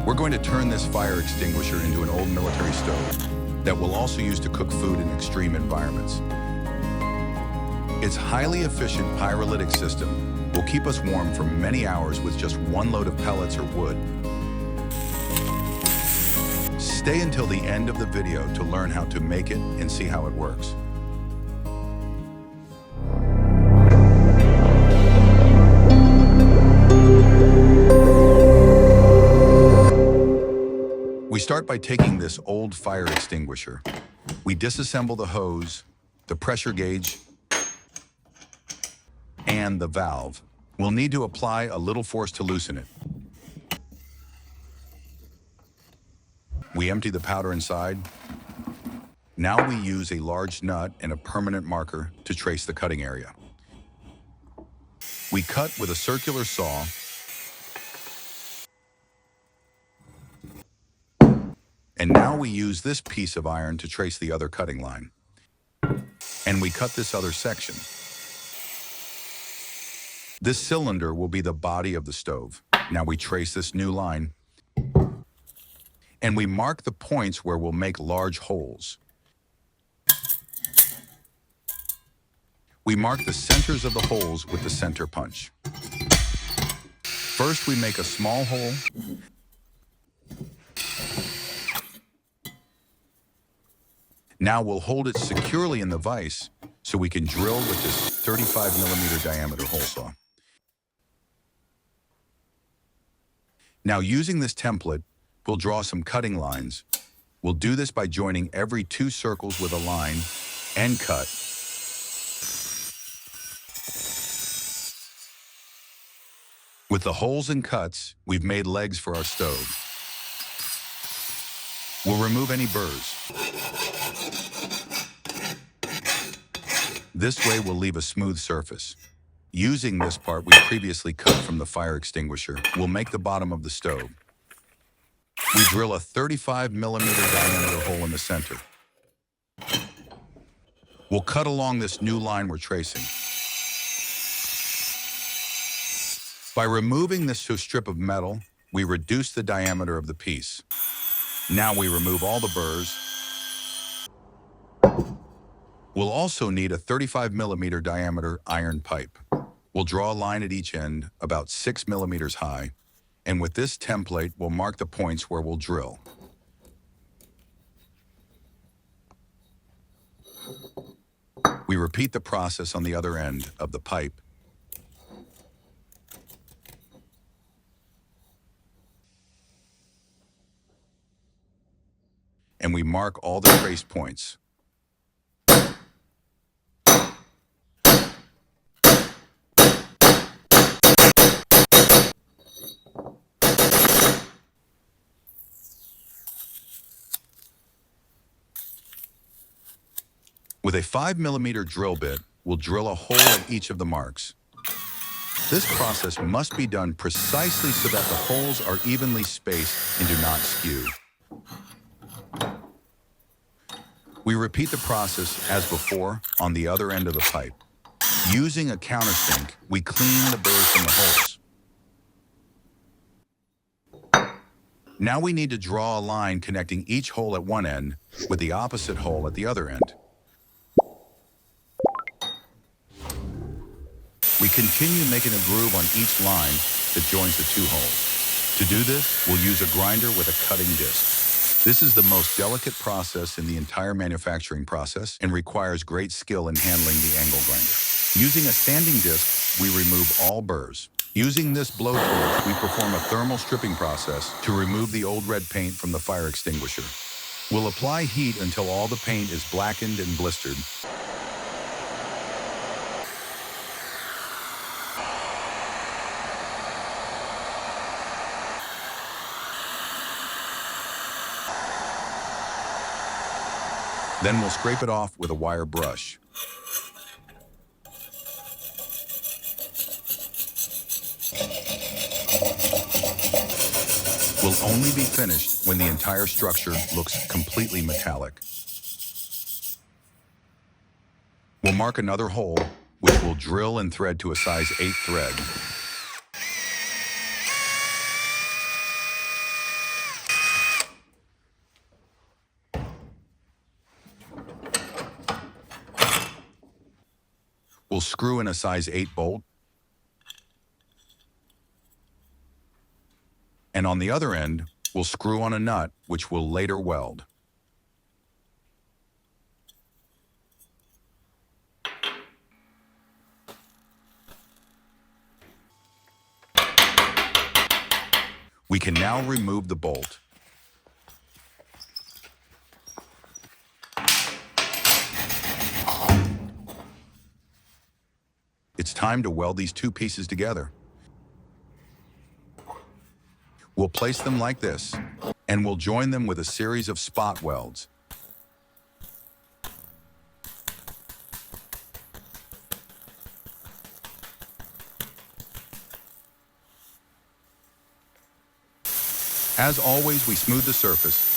We're going to turn this fire extinguisher into an old military stove that we'll also use to cook food in extreme environments. Its highly efficient pyrolytic system will keep us warm for many hours with just one load of pellets or wood. Stay until the end of the video to learn how to make it and see how it works. We start by taking this old fire extinguisher. We disassemble the hose, the pressure gauge, and the valve. We'll need to apply a little force to loosen it. We empty the powder inside. Now we use a large nut and a permanent marker to trace the cutting area. We cut with a circular saw. And now we use this piece of iron to trace the other cutting line. And we cut this other section. This cylinder will be the body of the stove. Now we trace this new line. And we mark the points where we'll make large holes. We mark the centers of the holes with the center punch. First, we make a small hole. Now we'll hold it securely in the vise so we can drill with this 35mm diameter hole saw. Now, using this template, we'll draw some cutting lines. We'll do this by joining every 2 circles with a line and cut. With the holes and cuts, we've made legs for our stove. We'll remove any burrs. This way we'll leave a smooth surface. Using this part we previously cut from the fire extinguisher, we'll make the bottom of the stove. We drill a 35mm diameter hole in the center. We'll cut along this new line we're tracing. By removing this strip of metal, we reduce the diameter of the piece. Now we remove all the burrs. We'll also need a 35mm diameter iron pipe. We'll draw a line at each end, about 6mm high, and with this template, we'll mark the points where we'll drill. We repeat the process on the other end of the pipe. And we mark all the trace points. With a 5mm drill bit, we'll drill a hole at each of the marks. This process must be done precisely so that the holes are evenly spaced and do not skew. We repeat the process as before on the other end of the pipe. Using a countersink, we clean the burrs from the holes. Now we need to draw a line connecting each hole at one end with the opposite hole at the other end. We continue making a groove on each line that joins the 2 holes. To do this, we'll use a grinder with a cutting disc. This is the most delicate process in the entire manufacturing process and requires great skill in handling the angle grinder. Using a sanding disc, we remove all burrs. Using this blowtorch, we perform a thermal stripping process to remove the old red paint from the fire extinguisher. We'll apply heat until all the paint is blackened and blistered. Then we'll scrape it off with a wire brush. Will only be finished when the entire structure looks completely metallic. We'll mark another hole, which we'll drill and thread to a size 8 thread. we'll screw in a size 8 bolt, and on the other end, we'll screw on a nut, which we'll later weld. We can now remove the bolt. It's time to weld these two pieces together. We'll place them like this, and we'll join them with a series of spot welds. As always, we smooth the surface,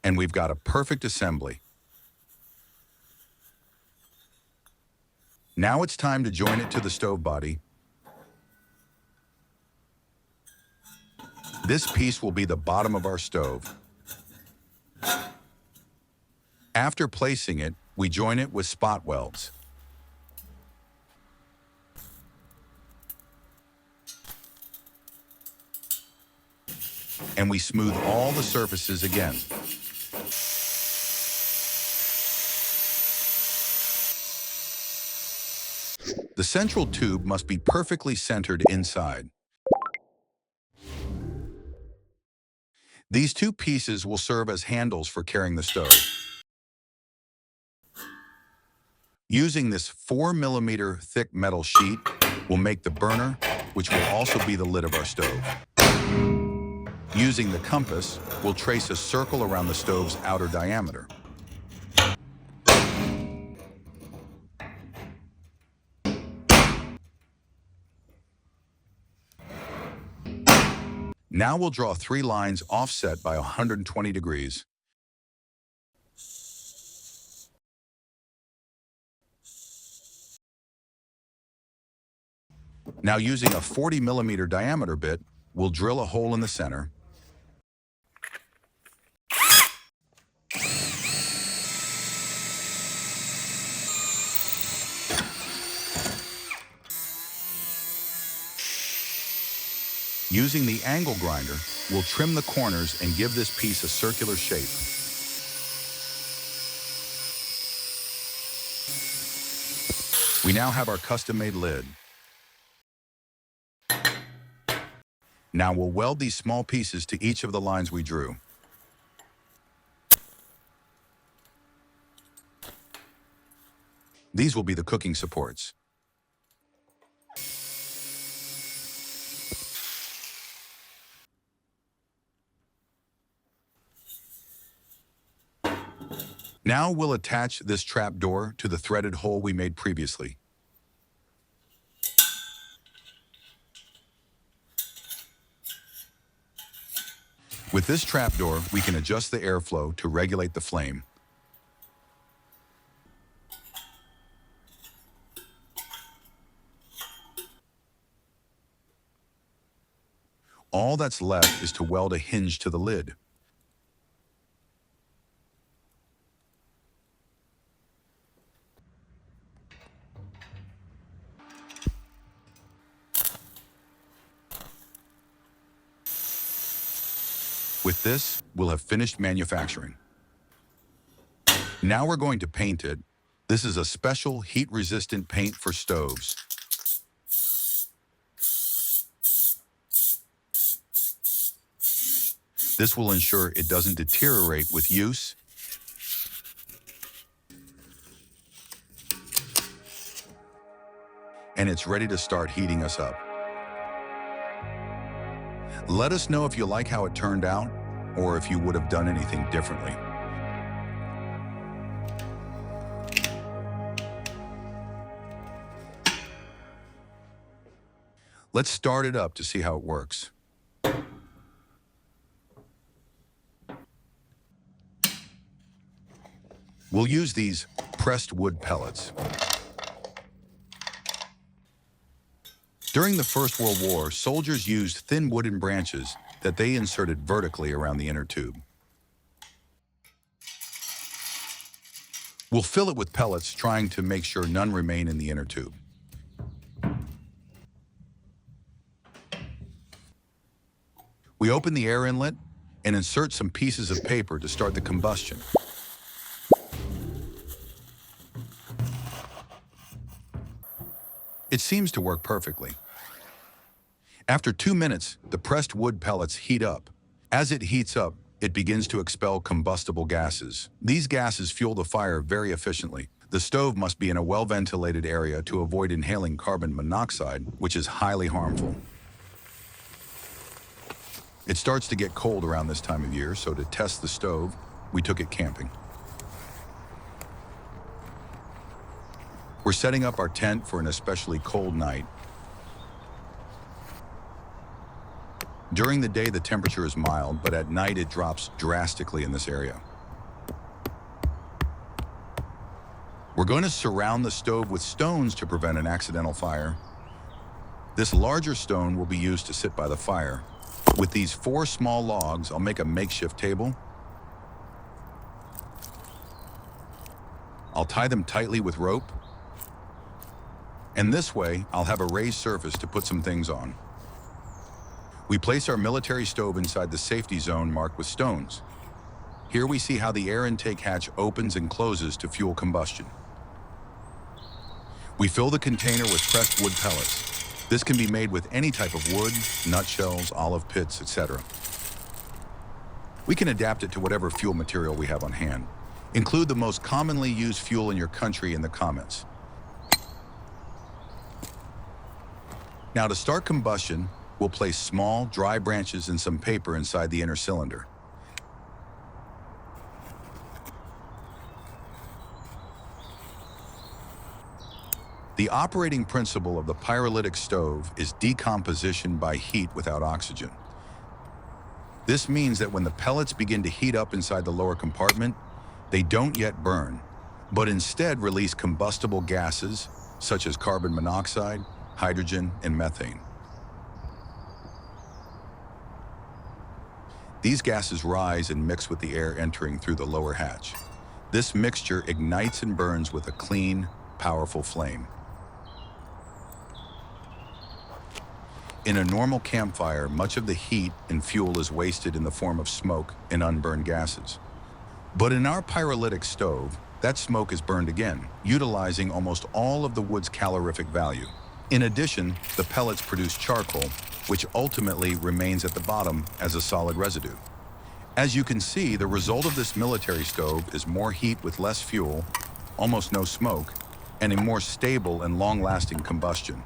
and we've got a perfect assembly. Now it's time to join it to the stove body. This piece will be the bottom of our stove. After placing it, we join it with spot welds. And we smooth all the surfaces again. The central tube must be perfectly centered inside. These two pieces will serve as handles for carrying the stove. Using this 4mm thick metal sheet will make the burner, which will also be the lid of our stove. Using the compass, we'll trace a circle around the stove's outer diameter. Now we'll draw 3 lines offset by 120 degrees. Now using a 40mm diameter bit, we'll drill a hole in the center. Using the angle grinder, we'll trim the corners and give this piece a circular shape. We now have our custom-made lid. Now we'll weld these small pieces to each of the lines we drew. These will be the cooking supports. Now we'll attach this trap door to the threaded hole we made previously. With this trap door, we can adjust the airflow to regulate the flame. All that's left is to weld a hinge to the lid. With this, we'll have finished manufacturing. Now we're going to paint it. This is a special heat-resistant paint for stoves. This will ensure it doesn't deteriorate with use. And it's ready to start heating us up. Let us know if you like how it turned out, or if you would have done anything differently. Let's start it up to see how it works. We'll use these pressed wood pellets. During the First World War, soldiers used thin wooden branches that they inserted vertically around the inner tube. We'll fill it with pellets, trying to make sure none remain in the inner tube. We open the air inlet and insert some pieces of paper to start the combustion. It seems to work perfectly. After 2 minutes, the pressed wood pellets heat up. As it heats up, it begins to expel combustible gases. These gases fuel the fire very efficiently. The stove must be in a well-ventilated area to avoid inhaling carbon monoxide, which is highly harmful. It starts to get cold around this time of year, so to test the stove, we took it camping. We're setting up our tent for an especially cold night. During the day, the temperature is mild, but at night it drops drastically in this area. We're going to surround the stove with stones to prevent an accidental fire. This larger stone will be used to sit by the fire. With these 4 small logs, I'll make a makeshift table. I'll tie them tightly with rope. And this way, I'll have a raised surface to put some things on. We place our military stove inside the safety zone marked with stones. Here we see how the air intake hatch opens and closes to fuel combustion. We fill the container with pressed wood pellets. This can be made with any type of wood, nutshells, olive pits, etc. We can adapt it to whatever fuel material we have on hand. Include the most commonly used fuel in your country in the comments. Now to start combustion, we'll place small, dry branches and some paper inside the inner cylinder. The operating principle of the pyrolytic stove is decomposition by heat without oxygen. This means that when the pellets begin to heat up inside the lower compartment, they don't yet burn, but instead release combustible gases such as carbon monoxide, hydrogen, and methane. These gases rise and mix with the air entering through the lower hatch. This mixture ignites and burns with a clean, powerful flame. In a normal campfire, much of the heat and fuel is wasted in the form of smoke and unburned gases. But in our pyrolytic stove, that smoke is burned again, utilizing almost all of the wood's calorific value. In addition, the pellets produce charcoal, which ultimately remains at the bottom as a solid residue. As you can see, the result of this military stove is more heat with less fuel, almost no smoke, and a more stable and long-lasting combustion.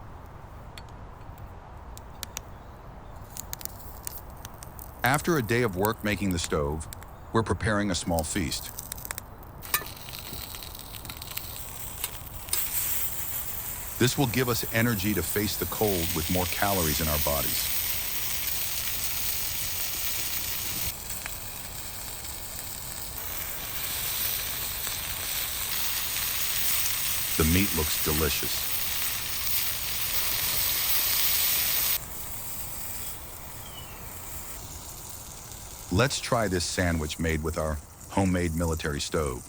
After a day of work making the stove, we're preparing a small feast. This will give us energy to face the cold with more calories in our bodies. The meat looks delicious. Let's try this sandwich made with our homemade military stove.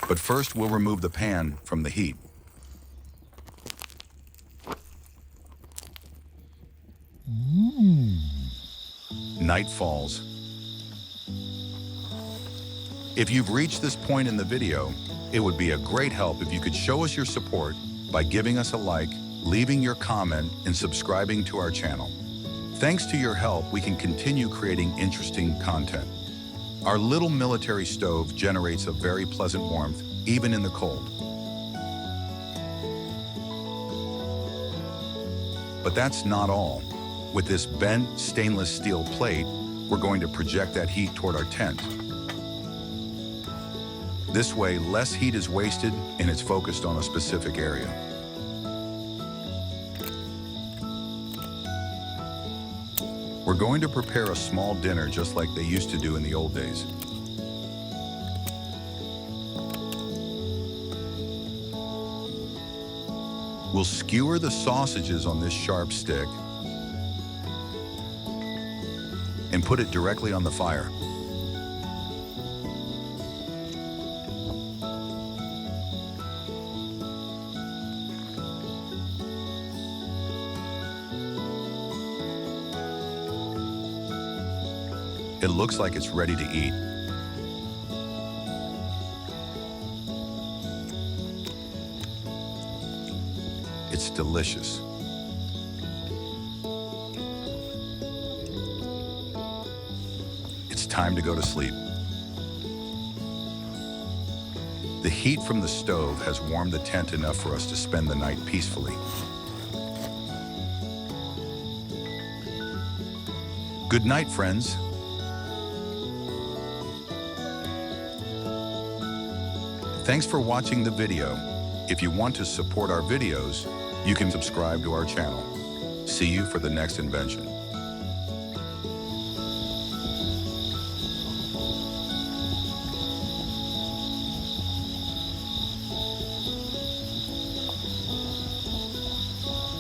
But first, we'll remove the pan from the heat. Night falls. If you've reached this point in the video, it would be a great help if you could show us your support by giving us a like, leaving your comment, and subscribing to our channel. Thanks to your help, we can continue creating interesting content. Our little military stove generates a very pleasant warmth, even in the cold. But that's not all. With this bent stainless steel plate, we're going to project that heat toward our tent. This way, less heat is wasted and it's focused on a specific area. We're going to prepare a small dinner just like they used to do in the old days. We'll skewer the sausages on this sharp stick and put it directly on the fire. It looks like it's ready to eat. It's delicious. It's time to go to sleep. The heat from the stove has warmed the tent enough for us to spend the night peacefully. Good night, friends. Thanks for watching the video. If you want to support our videos, you can subscribe to our channel. See you for the next invention.